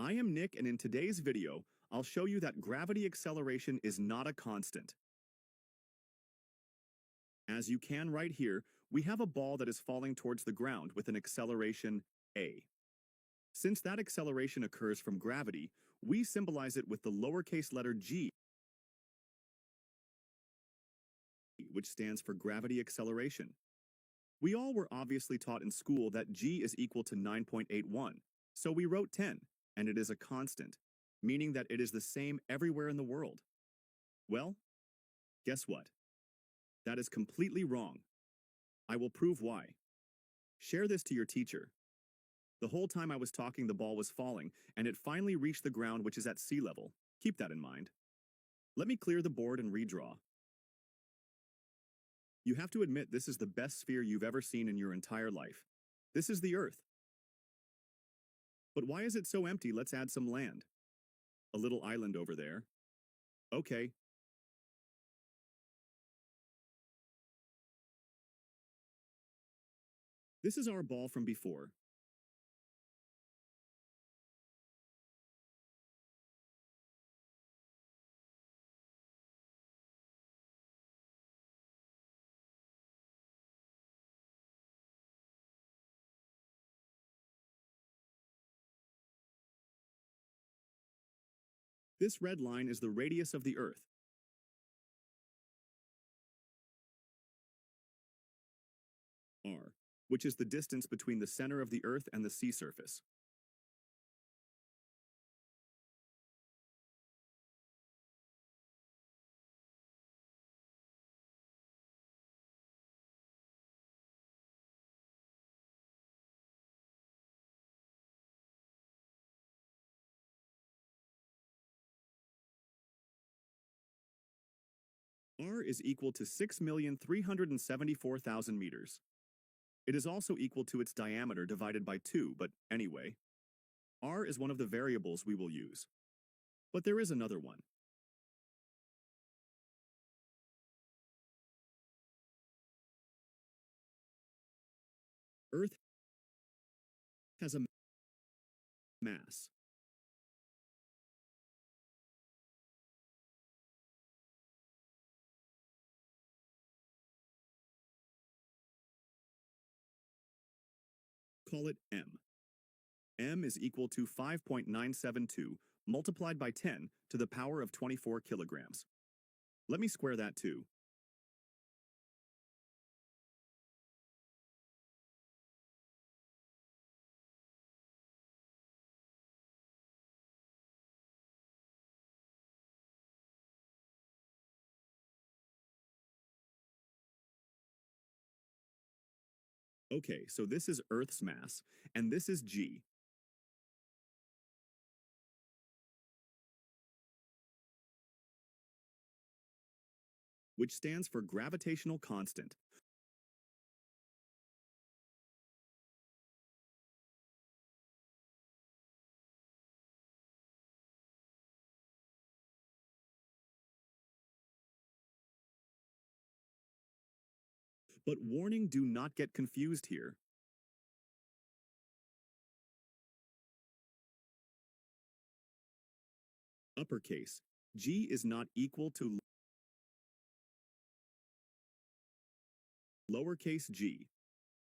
I am Nick, and in today's video, I'll show you that gravity acceleration is not a constant. As you can right here, we have a ball that is falling towards the ground with an acceleration a. Since that acceleration occurs from gravity, we symbolize it with the lowercase letter g, which stands for gravity acceleration. We all were obviously taught in school that g is equal to 9.81, so we wrote 10, and it is a constant, meaning that it is the same everywhere in the world. Well, guess what? That is completely wrong. I will prove why. Share this to your teacher. The whole time I was talking, the ball was falling, and it finally reached the ground, which is at sea level. Keep that in mind. Let me clear the board and redraw. You have to admit this is the best sphere you've ever seen in your entire life. This is the Earth. But why is it so empty? Let's add some land. A little island over there. Okay. This is our ball from before. This red line is the radius of the Earth. R, which is the distance between the center of the Earth and the sea surface. R is equal to 6,374,000 meters. It is also equal to its diameter divided by 2, but anyway, R is one of the variables we will use. But there is another one. Earth has a mass. Call it m. M is equal to 5.972 multiplied by 10 to the power of 24 kilograms. Let me square that too. Okay, so this is Earth's mass, and this is g. Which stands for gravitational constant. But warning, do not get confused here. Uppercase, g is not equal to lowercase g.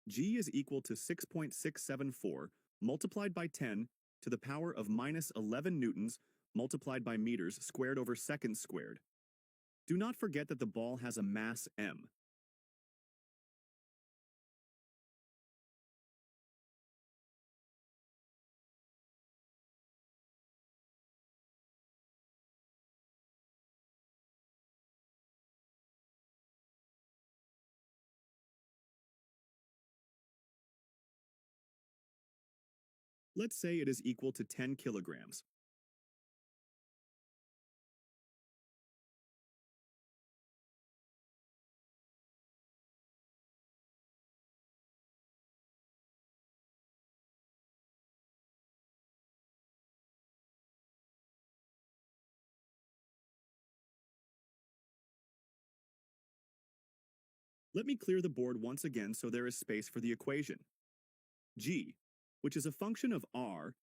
G is equal to 6.674 multiplied by 10 to the power of minus 11 newtons multiplied by meters squared over seconds squared. Do not forget that the ball has a mass m. Let's say it is equal to 10 kilograms. Let me clear the board once again so there is space for the equation. G, which is a function of r,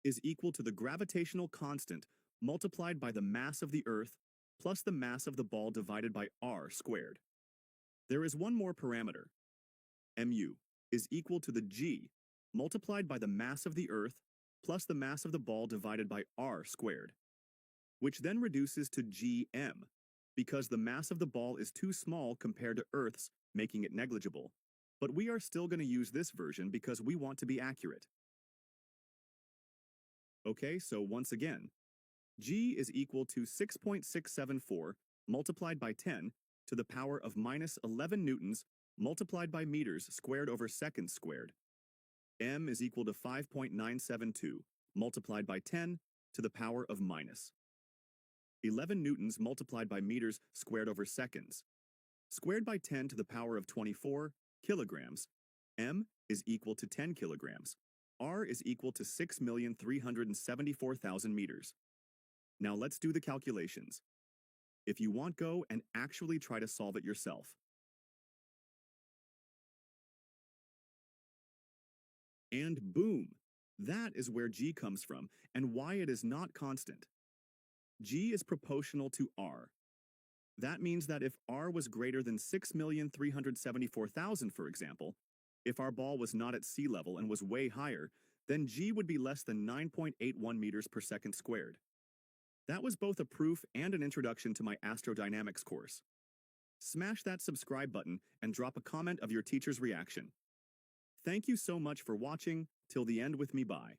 is equal to the gravitational constant multiplied by the mass of the Earth plus the mass of the ball divided by r squared. There is one more parameter. Mu is equal to the g multiplied by the mass of the Earth plus the mass of the ball divided by r squared, which then reduces to gm, because the mass of the ball is too small compared to Earth's, making it negligible. But we are still going to use this version because we want to be accurate. Okay, so once again, g is equal to 6.674 multiplied by 10 to the power of minus 11 newtons multiplied by meters squared over seconds squared. M is equal to 5.972 multiplied by 10 to the power of minus 11 newtons multiplied by meters squared over seconds, squared by 10 to the power of 24 kilograms. M is equal to 10 kilograms. R is equal to 6,374,000 meters. Now let's do the calculations. If you want, go and actually try to solve it yourself. And boom! That is where g comes from and why it is not constant. G is proportional to r. That means that if r was greater than 6,374,000, for example, if our ball was not at sea level and was way higher, then g would be less than 9.81 meters per second squared. That was both a proof and an introduction to my astrodynamics course. Smash that subscribe button and drop a comment of your teacher's reaction. Thank you so much for watching. Till the end with me, bye.